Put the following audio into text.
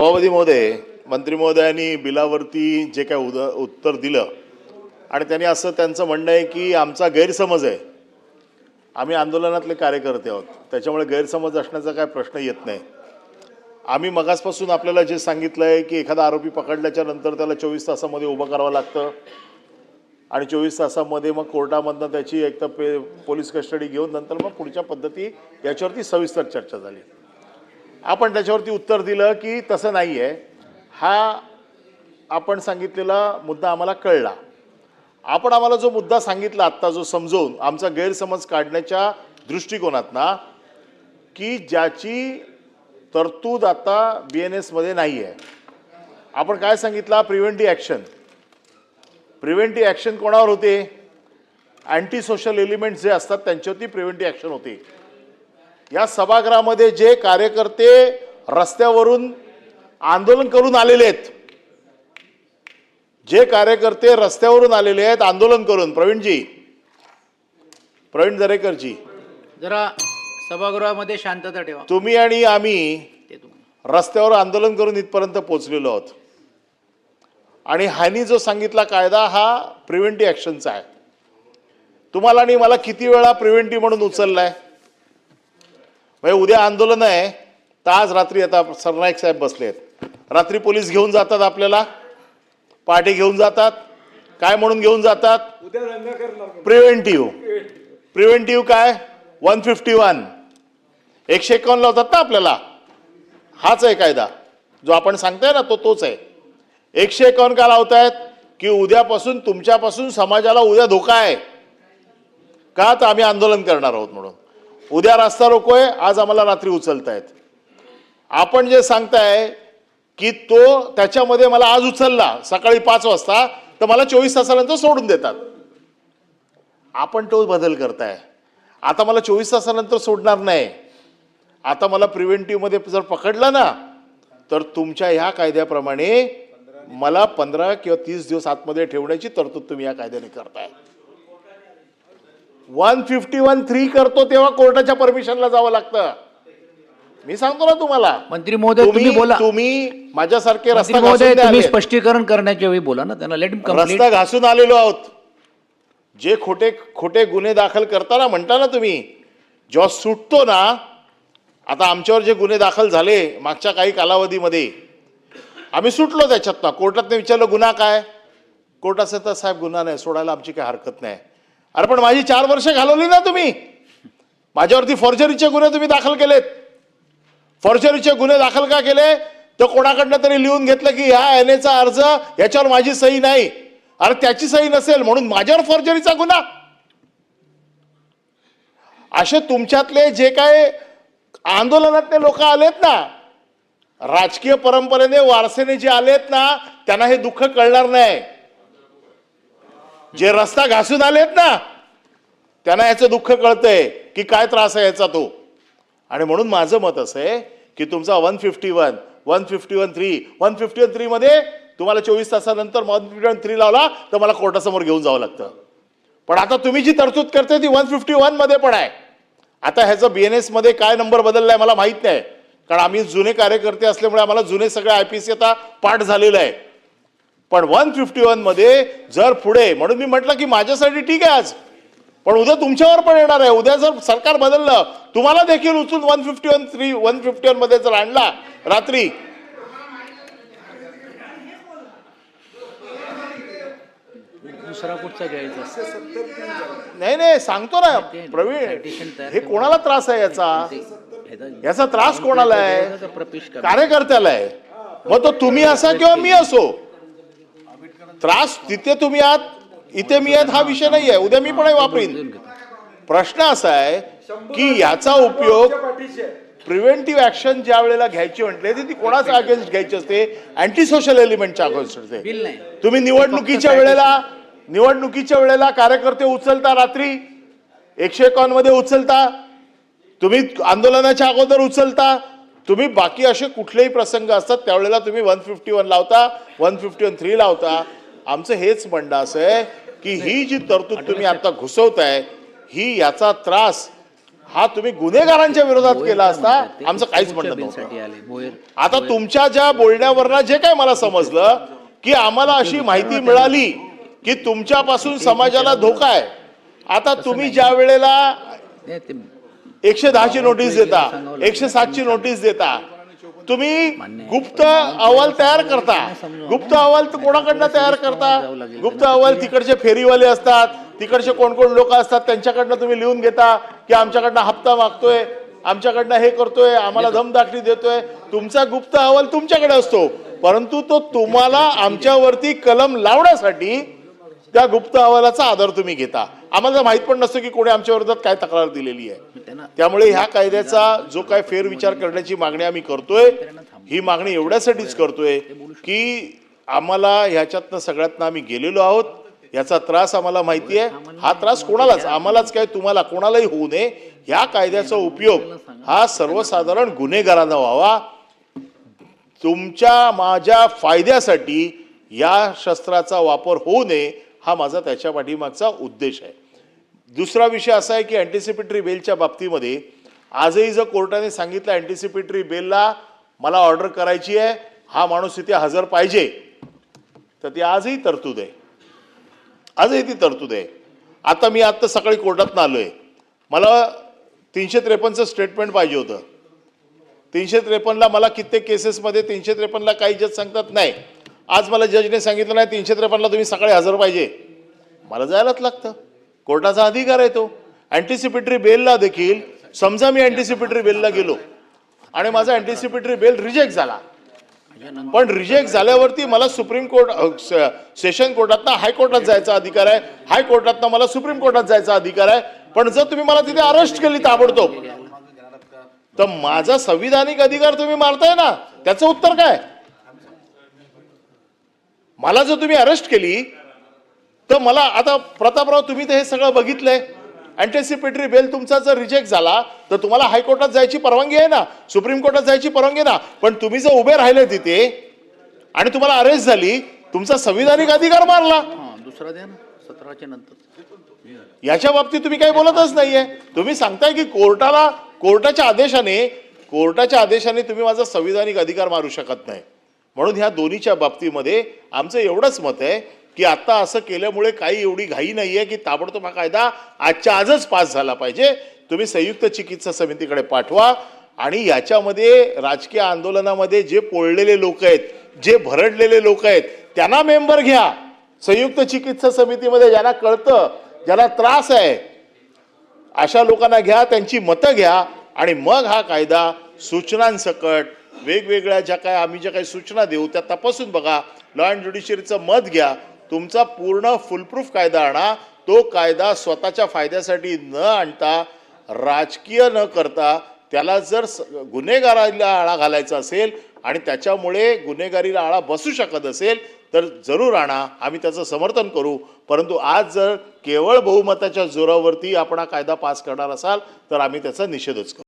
सभापती महोदय, मंत्री महोदयांनी बिलावरती जे काय उत्तर दिलं आणि त्यांनी असं त्यांचं म्हणणं आहे की आमचा गैरसमज आहे, आम्ही आंदोलनातले कार्यकर्ते आहोत, त्याच्यामुळे गैरसमज असण्याचा काय प्रश्न येत नाही. आम्ही मगासपासून आपल्याला जे सांगितलं आहे की एखादा आरोपी पकडल्याच्या नंतर त्याला 24 तासामध्ये उभं करावं लागतं आणि 24 तासामध्ये मग कोर्टामधनं त्याची एक तर पोलीस कस्टडी घेऊन नंतर मग पुढच्या पद्धती याच्यावरती सविस्तर चर्चा झाली. आपण त्याच्यावरती उत्तर दिलं की तसं नाही आहे, हा आपण सांगितलेला मुद्दा आम्हाला कळला. आपण आम्हाला जो मुद्दा सांगितला आत्ता जो समजवून आमचा गैरसमज काढण्याच्या दृष्टिकोनात ना की ज्याची तरतूद आता BNS मध्ये नाही आहे. आपण काय सांगितलं, प्रिव्हेंटिव्ह ॲक्शन. प्रिव्हेंटिव्ह ॲक्शन कोणावर होते? अँटी सोशल एलिमेंट्स जे असतात त्यांच्यावरती प्रिव्हेंटिव्ह ॲक्शन होते. या सभागृहामध्ये जे कार्यकर्ते रस्त्यावरून आंदोलन करून आलेले आहेत, जे कार्यकर्ते रस्त्यावरून आलेले आहेत आंदोलन करून, प्रवीण दरेकरजी जरा सभागृहामध्ये शांतता ठेवा. तुम्ही आणि आम्ही रस्त्यावर आंदोलन करून इथपर्यंत पोहोचलेलो आहोत आणि ह्यांनी जो सांगितला कायदा हा प्रिव्हेंटिव्ह ॲक्शनचा आहे. तुम्हाला आणि मला किती वेळा प्रिव्हेंटिव्ह म्हणून उचललाय? म्हणजे उद्या आंदोलन आहे तर आज रात्री आता सरनाईक साहेब बसलेत, रात्री पोलीस घेऊन जातात, आपल्याला पार्टी घेऊन जातात, काय म्हणून घेऊन जातात? प्रिव्हेंटिव्ह काय 151 151 लावतात ना आपल्याला. हाच आहे कायदा जो आपण सांगताय ना, तोच आहे. 151 का लावतायत? की उद्यापासून तुमच्यापासून समाजाला उद्या धोका आहे का, तर आम्ही आंदोलन करणार आहोत म्हणून. उद्या रस्ता रोकोय, आज आम्हाला रात्री उचलतायत. आपण जे सांगताय की तो त्याच्यामध्ये मला आज उचलला सकाळी 5 वाजता तर मला 24 तासानंतर सोडून देतात. आपण तो बदल करताय. आता मला 24 तासानंतर सोडणार नाही, आता मला प्रिव्हेंटिव्ह मध्ये जर पकडलं ना तर तुमच्या ह्या कायद्याप्रमाणे मला 15 किंवा 30 दिवस आतमध्ये ठेवण्याची तरतूद तुम्ही या कायद्याने करताय. 151(3) करतो तेव्हा कोर्टाच्या परमिशनला जावं लागतं. मी सांगतो ना तुम्हाला. मंत्री महोदय तुम्ही बोला. तुम्ही माझ्यासारखे रस्ता तुम्ही स्पष्टीकरण करण्याच्या वेळी बोला ना, त्यांना लेट रस्ता घासून आलेलो आहोत. जे खोटे गुन्हे दाखल करताना म्हणता ना तुम्ही, जेव्हा सुटतो ना, आता आमच्यावर जे गुन्हे दाखल झाले मागच्या काही कालावधीमध्ये आम्ही सुटलो त्याच्यातनं. कोर्टात विचारलं गुन्हा काय, कोर्ट असं तर साहेब गुन्हा नाही, सोडायला आमची काही हरकत नाही. अरे पण माझी 4 वर्ष घालवली ना तुम्ही. माझ्यावरती फॉर्जरीचे गुन्हे तुम्ही दाखल केलेत. फॉर्जरीचे गुन्हे दाखल का केले? तर कोणाकडनं तरी लिहून घेतलं की ह्या NA अर्ज याच्यावर माझी सही नाही. अरे त्याची सही नसेल म्हणून माझ्यावर फॉर्जरीचा गुन्हा. असे तुमच्यातले जे काय आंदोलनातले लोक आलेत ना, राजकीय परंपरेने वारसेने जे आलेत ना, त्यांना हे दुःख कळणार नाही. जे रस्ता घासून आलेत ना त्यांना याचं दुःख कळतंय की काय त्रास आहे याचा तो. आणि म्हणून माझं मत असं आहे की तुमचा 151, 151(3), 151(3) मध्ये तुम्हाला 24 तासानंतर 151(3) लावला तर मला कोर्टासमोर घेऊन जावं लागतं. पण आता तुम्ही जी तरतूद करते ती 151 मध्ये पण आहे. आता ह्याचं BNS मध्ये काय नंबर बदललाय मला माहित नाही, कारण आम्ही जुने कार्यकर्ते असल्यामुळे आम्हाला जुने सगळे IPC आता पाठ झालेलं आहे. पण 151 मध्ये जर पुढे, म्हणून मी म्हटलं की माझ्यासाठी ठीक आहे आज, पण उद्या तुमच्यावर पण येणार आहे. उद्या जर सरकार बदललं तुम्हाला देखील उचलून 151(3), 151 मध्ये जर आणला रात्री, दुसरा कुठचा घ्यायचा? नाही सांगतो ना प्रवीण, हे कोणाला त्रास आहे याचा त्रास कोणाला आहे? कार्यकर्त्याला आहे. मग तो तुम्ही असा किंवा मी असो, त्रास तिथे तुम्ही आहात इथे मी आहात हा विषय नाही आहे. उद्या मी पण वापरीन. प्रश्न असा आहे की याचा उपयोग प्रिव्हेंटिव्ह ऍक्शन ज्या वेळेला घ्यायची म्हटले ती कोणाचा अगेन्स्ट घ्यायची असते? अँटी सोशल एलिमेंटच्या अगेन्स्ट असते. तुम्ही निवडणुकीच्या वेळेला कार्यकर्ते उचलता, रात्री 151 मध्ये उचलता, तुम्ही आंदोलनाच्या अगोदर उचलता, तुम्ही बाकी असे कुठलेही प्रसंग असतात त्यावेळेला तुम्ही 151 लावता, 151(3) लावता. आमचं हेच म्हणणं असं आहे की ही जी तरतूद तुम्ही आता घुसवताय ही याचा त्रास हा तुम्ही गुन्हेगारांच्या विरोधात केला असता आमचं काहीच म्हणणं नव्हतं. बिलसाठी आले भोयर. आता तुमच्या ज्या बोलण्यावरनं जे काय मला समजलं की आम्हाला अशी माहिती मिळाली की तुमच्यापासून समाजाला धोका आहे. आता तुम्ही ज्या वेळेला नाही, ते 110ची नोटीस देता, 107ची नोटीस देता, तुम्ही गुप्त अहवाल तयार करता. गुप्त अहवाल कोणाकडनं तयार करता? गुप्त अहवाल तिकडचे फेरीवाले असतात, तिकडचे कोण कोण लोक असतात, त्यांच्याकडनं तुम्ही लिहून घेता की आमच्याकडनं हप्ता मागतोय, आमच्याकडनं हे करतोय, आम्हाला दमदाटी देतोय. तुमचा गुप्त अहवाल तुमच्याकडे असतो, परंतु तो तुम्हाला आमच्यावरती कलम लावण्यासाठी त्या गुप्त अहवालाचा आधार तुम्ही घेता. आम्हाला माहित पण नसतं की कोणी आमच्या विरोधात काय तक्रार दिलेली आहे. त्यामुळे ह्या कायद्याचा जो काय फेरविचार करण्याची मागणी आम्ही करतोय, ही मागणी एवढ्यासाठीच करतोय की आम्हाला ह्याच्यातनं सगळ्यातनं आम्ही गेलेलो आहोत. याचा त्रास आम्हाला माहिती आहे. हा त्रास कोणालाच, आम्हालाच काय तुम्हाला कोणालाही होऊ नये. ह्या कायद्याचा उपयोग हा सर्वसाधारण गुन्हेगारांना व्हावा. तुमच्या माझ्या फायद्यासाठी या शस्त्राचा वापर होऊ नये, हा माझा त्याच्या पाठीमागचा उद्देश आहे. दुसरा विषय असा आहे की अँटिसिपेटरी बेलच्या बाबतीमध्ये आजही जर कोर्टाने सांगितलं अँटिसिपेटरी बेलला मला ऑर्डर करायची आहे, हा माणूस इथे हजर पाहिजे, तर ती आजही तरतूद आहे. आजही ती तरतूद आहे. आता सकाळी कोर्टातनं आलोय, मला 353चं स्टेटमेंट पाहिजे होतं. 353ला मला कित्येक केसेसमध्ये 353ला काही जज सांगतात नाही. आज मला जजने सांगितलं नाही 353ला तुम्ही सकाळी हजर पाहिजे. मला जायलाच लागतं, कोर्टाचा अधिकार आहे तो. अँटिसिपेटरी बेलला देखील समजा मी अँटिसिपेटरी बेलला गेलो आणि माझा अँटिसिपेटरी बेल रिजेक्ट झाला, पण रिजेक्ट झाल्यावरती मला सुप्रीम कोर्ट सेशन कोर्टातनं हायकोर्टात जायचा अधिकार आहे, हायकोर्टातनं मला सुप्रीम कोर्टात जायचा अधिकार आहे. पण जर तुम्ही मला तिथे अरेस्ट केली ताबडतोब, तर माझा संविधानिक अधिकार तुम्ही मारताय ना, त्याचं उत्तर काय? मला जर तुम्ही अरेस्ट केली तर मला आता प्रतापराव तुम्ही तर हे सगळं बघितलंय. अँटिसिपेटरी बेल तुमचा जर रिजेक्ट झाला तर तुम्हाला हायकोर्टात जायची परवानगी आहे ना, सुप्रीम कोर्टात जायची परवानगी आहे ना. पण तुम्ही जर उभे राहिले तिथे आणि तुम्हाला अरेस्ट झाली, तुमचा संविधानिक अधिकार मारला. दुसरा द्या ना 17च्या नंतर. याच्या बाबतीत तुम्ही काही बोलतच नाहीये. तुम्ही सांगताय की कोर्टाच्या आदेशाने तुम्ही माझा संविधानिक अधिकार मारू शकत नाही. म्हणून ह्या दोन्हीच्या बाबतीमध्ये आमचं एवढंच मत आहे की आता असं केल्यामुळे काही एवढी घाई नाहीये की ताबडतोब हा कायदा आजच्या आजच पास झाला पाहिजे. तुम्ही संयुक्त चिकित्सा समितीकडे पाठवा आणि याच्यामध्ये राजकीय आंदोलनामध्ये जे पोळलेले लोक आहेत, जे भरडलेले लोक आहेत, त्यांना मेंबर घ्या संयुक्त चिकित्सा समितीमध्ये. ज्यांना कळतं, ज्याला त्रास आहे, अशा लोकांना घ्या, त्यांची मतं घ्या आणि मग हा कायदा सूचनांसकट वेगवेगळ्या आम्ही ज्या काही सूचना देऊ त्या तपासून बघा. लॉ अँड ज्युडिशरीचं मत घ्या, तुमचा पूर्ण फुलप्रूफ कायदा आणा. तो कायदा स्वतःच्या फायद्यासाठी न आणता, राजकीय न करता, त्याला जर गुन्हेगाराला आळा घालायचा असेल आणि त्याच्यामुळे गुन्हेगारीला आळा बसू शकत असेल तर जरूर आणा, आम्ही त्याचं समर्थन करू. परंतु आज जर केवळ बहुमताच्या जोरावरती आपण हा कायदा पास करणार असाल तर आम्ही त्याचा निषेधच करू.